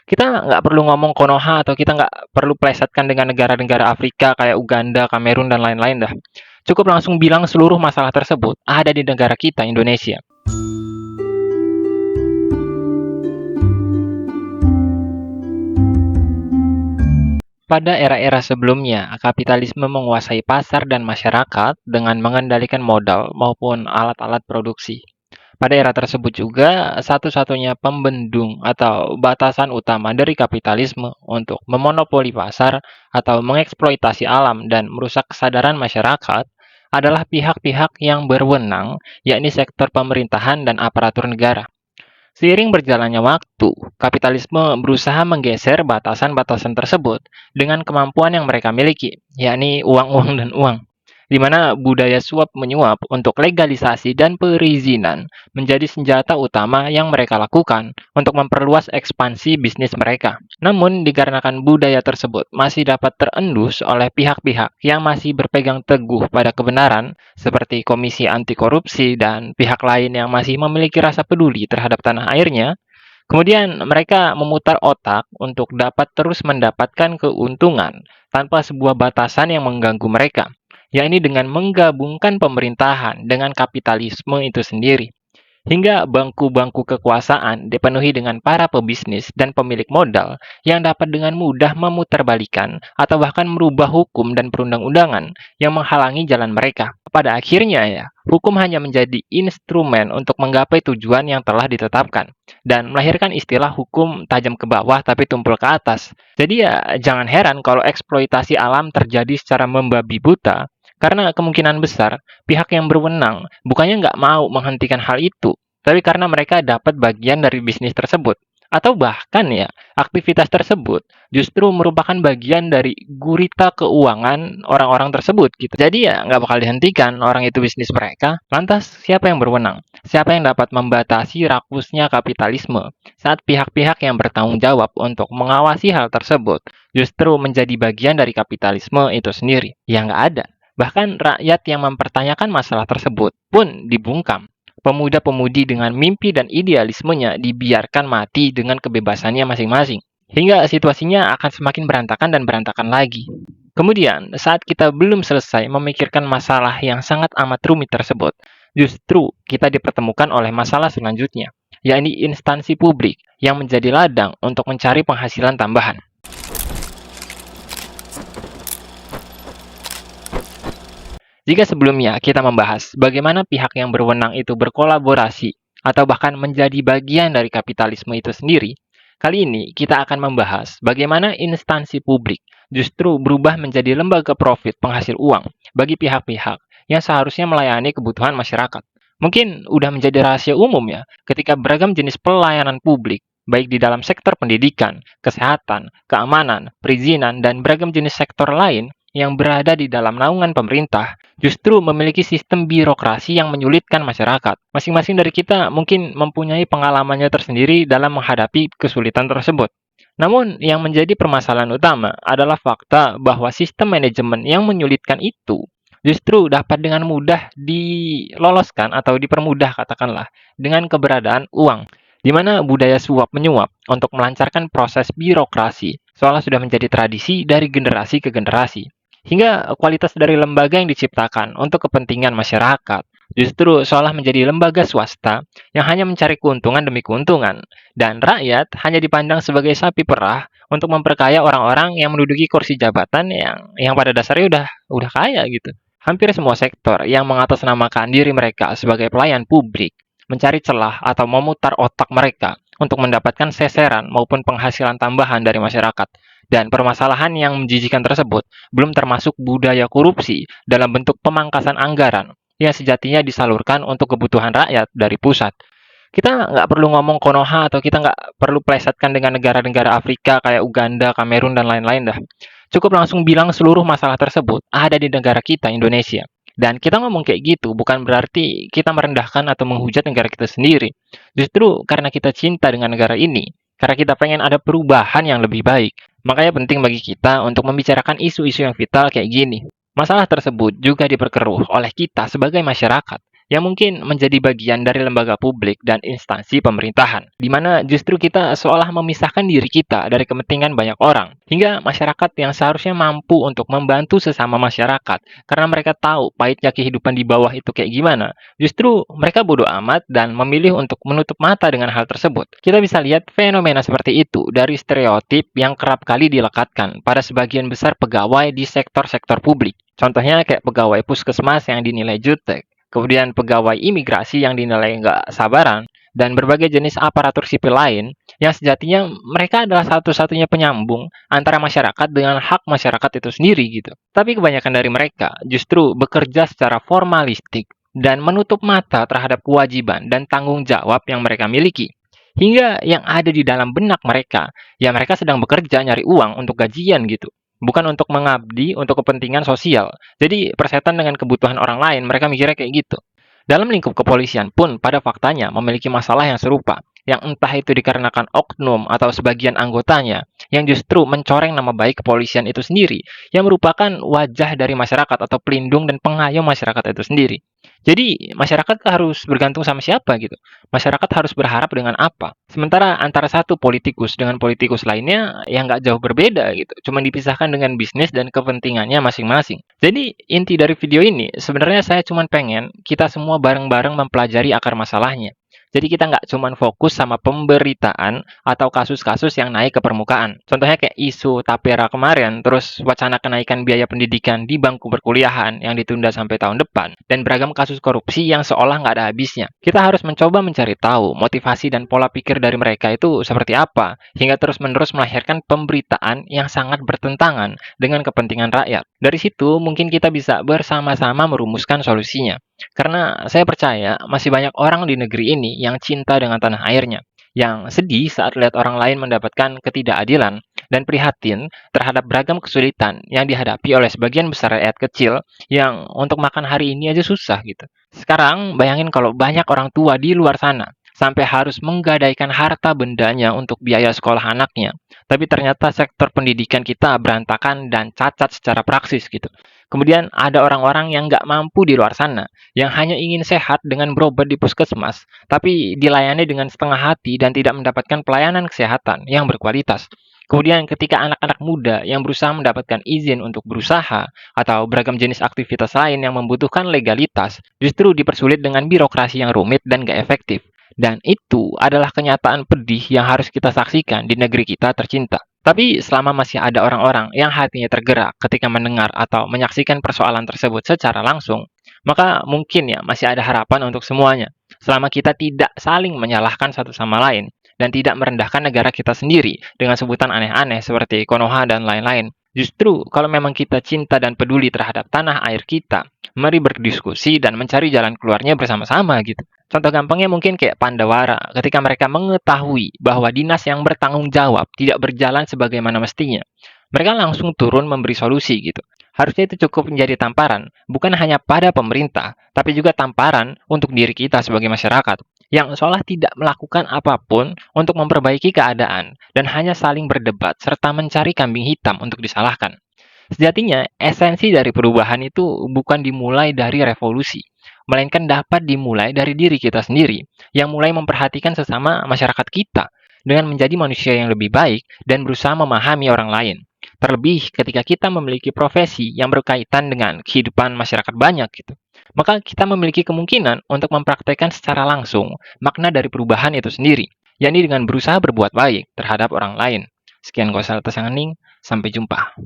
Kita nggak perlu ngomong Konoha atau kita nggak perlu plesetkan dengan negara-negara Afrika kayak Uganda, Kamerun, dan lain-lain dah. Cukup langsung bilang seluruh masalah tersebut ada di negara kita, Indonesia. Pada era-era sebelumnya, kapitalisme menguasai pasar dan masyarakat dengan mengendalikan modal maupun alat-alat produksi. Pada era tersebut juga, satu-satunya pembendung atau batasan utama dari kapitalisme untuk memonopoli pasar atau mengeksploitasi alam dan merusak kesadaran masyarakat adalah pihak-pihak yang berwenang, yakni sektor pemerintahan dan aparatur negara. Seiring berjalannya waktu, kapitalisme berusaha menggeser batasan-batasan tersebut dengan kemampuan yang mereka miliki, yakni uang-uang dan uang, di mana budaya suap-menyuap untuk legalisasi dan perizinan menjadi senjata utama yang mereka lakukan untuk memperluas ekspansi bisnis mereka. Namun, dikarenakan budaya tersebut masih dapat terendus oleh pihak-pihak yang masih berpegang teguh pada kebenaran, seperti Komisi Anti Korupsi dan pihak lain yang masih memiliki rasa peduli terhadap tanah airnya, kemudian mereka memutar otak untuk dapat terus mendapatkan keuntungan tanpa sebuah batasan yang mengganggu mereka, yakni dengan menggabungkan pemerintahan dengan kapitalisme itu sendiri. Hingga bangku-bangku kekuasaan dipenuhi dengan para pebisnis dan pemilik modal yang dapat dengan mudah memutarbalikkan atau bahkan merubah hukum dan perundang-undangan yang menghalangi jalan mereka. Pada akhirnya ya, hukum hanya menjadi instrumen untuk menggapai tujuan yang telah ditetapkan dan melahirkan istilah hukum tajam ke bawah tapi tumpul ke atas. Jadi ya jangan heran kalau eksploitasi alam terjadi secara membabi buta karena kemungkinan besar pihak yang berwenang bukannya nggak mau menghentikan hal itu, tapi karena mereka dapat bagian dari bisnis tersebut. Atau bahkan ya, aktivitas tersebut justru merupakan bagian dari gurita keuangan orang-orang tersebut gitu. Jadi ya nggak bakal dihentikan orang itu bisnis mereka. Lantas siapa yang berwenang? Siapa yang dapat membatasi rakusnya kapitalisme saat pihak-pihak yang bertanggung jawab untuk mengawasi hal tersebut justru menjadi bagian dari kapitalisme itu sendiri? Ya nggak ada. Bahkan rakyat yang mempertanyakan masalah tersebut pun dibungkam. Pemuda-pemudi dengan mimpi dan idealismenya dibiarkan mati dengan kebebasannya masing-masing. Hingga situasinya akan semakin berantakan dan berantakan lagi. Kemudian, saat kita belum selesai memikirkan masalah yang sangat amat rumit tersebut, justru kita dipertemukan oleh masalah selanjutnya, yakni instansi publik yang menjadi ladang untuk mencari penghasilan tambahan. Jika sebelumnya kita membahas bagaimana pihak yang berwenang itu berkolaborasi atau bahkan menjadi bagian dari kapitalisme itu sendiri, kali ini kita akan membahas bagaimana instansi publik justru berubah menjadi lembaga profit penghasil uang bagi pihak-pihak yang seharusnya melayani kebutuhan masyarakat. Mungkin udah menjadi rahasia umum ya, ketika beragam jenis pelayanan publik, baik di dalam sektor pendidikan, kesehatan, keamanan, perizinan, dan beragam jenis sektor lain yang berada di dalam naungan pemerintah, justru memiliki sistem birokrasi yang menyulitkan masyarakat. Masing-masing dari kita mungkin mempunyai pengalamannya tersendiri dalam menghadapi kesulitan tersebut. Namun, yang menjadi permasalahan utama adalah fakta bahwa sistem manajemen yang menyulitkan itu justru dapat dengan mudah diloloskan atau dipermudah katakanlah dengan keberadaan uang, di mana budaya suap-menyuap untuk melancarkan proses birokrasi seolah sudah menjadi tradisi dari generasi ke generasi. Hingga kualitas dari lembaga yang diciptakan untuk kepentingan masyarakat justru seolah menjadi lembaga swasta yang hanya mencari keuntungan demi keuntungan, dan rakyat hanya dipandang sebagai sapi perah untuk memperkaya orang-orang yang menduduki kursi jabatan yang pada dasarnya udah kaya gitu. Hampir semua sektor yang mengatasnamakan diri mereka sebagai pelayan publik mencari celah atau memutar otak mereka untuk mendapatkan seseran maupun penghasilan tambahan dari masyarakat. Dan permasalahan yang menjijikan tersebut belum termasuk budaya korupsi dalam bentuk pemangkasan anggaran yang sejatinya disalurkan untuk kebutuhan rakyat dari pusat. Kita nggak perlu ngomong Konoha atau kita nggak perlu plesetkan dengan negara-negara Afrika kayak Uganda, Kamerun, dan lain-lain dah. Cukup langsung bilang seluruh masalah tersebut ada di negara kita, Indonesia. Dan kita ngomong kayak gitu bukan berarti kita merendahkan atau menghujat negara kita sendiri. Justru karena kita cinta dengan negara ini, karena kita pengen ada perubahan yang lebih baik. Makanya penting bagi kita untuk membicarakan isu-isu yang vital kayak gini. Masalah tersebut juga diperkeruh oleh kita sebagai masyarakat yang mungkin menjadi bagian dari lembaga publik dan instansi pemerintahan, di mana justru kita seolah memisahkan diri kita dari kepentingan banyak orang, hingga masyarakat yang seharusnya mampu untuk membantu sesama masyarakat, karena mereka tahu pahitnya kehidupan di bawah itu kayak gimana. Justru mereka bodoh amat dan memilih untuk menutup mata dengan hal tersebut. Kita bisa lihat fenomena seperti itu dari stereotip yang kerap kali dilekatkan pada sebagian besar pegawai di sektor-sektor publik. Contohnya kayak pegawai puskesmas yang dinilai jutek, kemudian pegawai imigrasi yang dinilai nggak sabaran, dan berbagai jenis aparatur sipil lain yang sejatinya mereka adalah satu-satunya penyambung antara masyarakat dengan hak masyarakat itu sendiri gitu. Tapi kebanyakan dari mereka justru bekerja secara formalistik dan menutup mata terhadap kewajiban dan tanggung jawab yang mereka miliki. Hingga yang ada di dalam benak mereka, ya mereka sedang bekerja nyari uang untuk gajian gitu. Bukan untuk mengabdi untuk kepentingan sosial. Jadi persetan dengan kebutuhan orang lain, mereka mikirnya kayak gitu. Dalam lingkup kepolisian pun pada faktanya memiliki masalah yang serupa, yang entah itu dikarenakan oknum atau sebagian anggotanya, yang justru mencoreng nama baik kepolisian itu sendiri, yang merupakan wajah dari masyarakat atau pelindung dan pengayom masyarakat itu sendiri. Jadi masyarakat harus bergantung sama siapa gitu. Masyarakat harus berharap dengan apa. Sementara antara satu politikus dengan politikus lainnya yang nggak jauh berbeda gitu. Cuma dipisahkan dengan bisnis dan kepentingannya masing-masing. Jadi inti dari video ini sebenarnya saya cuma pengen kita semua bareng-bareng mempelajari akar masalahnya. Jadi kita nggak cuma fokus sama pemberitaan atau kasus-kasus yang naik ke permukaan. Contohnya kayak isu Tapera kemarin, terus wacana kenaikan biaya pendidikan di bangku perkuliahan yang ditunda sampai tahun depan, dan beragam kasus korupsi yang seolah nggak ada habisnya. Kita harus mencoba mencari tahu motivasi dan pola pikir dari mereka itu seperti apa, hingga terus-menerus melahirkan pemberitaan yang sangat bertentangan dengan kepentingan rakyat. Dari situ mungkin kita bisa bersama-sama merumuskan solusinya. Karena saya percaya masih banyak orang di negeri ini yang cinta dengan tanah airnya, yang sedih saat lihat orang lain mendapatkan ketidakadilan, dan prihatin terhadap beragam kesulitan yang dihadapi oleh sebagian besar rakyat kecil yang untuk makan hari ini aja susah gitu. Sekarang bayangin kalau banyak orang tua di luar sana sampai harus menggadaikan harta bendanya untuk biaya sekolah anaknya. Tapi ternyata sektor pendidikan kita berantakan dan cacat secara praksis gitu. Kemudian ada orang-orang yang nggak mampu di luar sana, yang hanya ingin sehat dengan berobat di puskesmas, tapi dilayani dengan setengah hati dan tidak mendapatkan pelayanan kesehatan yang berkualitas. Kemudian ketika anak-anak muda yang berusaha mendapatkan izin untuk berusaha atau beragam jenis aktivitas lain yang membutuhkan legalitas, justru dipersulit dengan birokrasi yang rumit dan gak efektif. Dan itu adalah kenyataan pedih yang harus kita saksikan di negeri kita tercinta. Tapi selama masih ada orang-orang yang hatinya tergerak ketika mendengar atau menyaksikan persoalan tersebut secara langsung, maka mungkin ya masih ada harapan untuk semuanya. Selama kita tidak saling menyalahkan satu sama lain dan tidak merendahkan negara kita sendiri dengan sebutan aneh-aneh seperti Konoha dan lain-lain. Justru kalau memang kita cinta dan peduli terhadap tanah air kita, mari berdiskusi dan mencari jalan keluarnya bersama-sama gitu. Contoh gampangnya mungkin kayak Pandawara, ketika mereka mengetahui bahwa dinas yang bertanggung jawab tidak berjalan sebagaimana mestinya. Mereka langsung turun memberi solusi gitu. Harusnya itu cukup menjadi tamparan, bukan hanya pada pemerintah, tapi juga tamparan untuk diri kita sebagai masyarakat, yang seolah tidak melakukan apapun untuk memperbaiki keadaan, dan hanya saling berdebat serta mencari kambing hitam untuk disalahkan. Sejatinya, esensi dari perubahan itu bukan dimulai dari revolusi, melainkan dapat dimulai dari diri kita sendiri, yang mulai memperhatikan sesama masyarakat kita, dengan menjadi manusia yang lebih baik dan berusaha memahami orang lain. Terlebih ketika kita memiliki profesi yang berkaitan dengan kehidupan masyarakat banyak gitu. Maka kita memiliki kemungkinan untuk mempraktekkan secara langsung makna dari perubahan itu sendiri, yakni dengan berusaha berbuat baik terhadap orang lain. Sekian, gua Saltas yang Hening, sampai jumpa.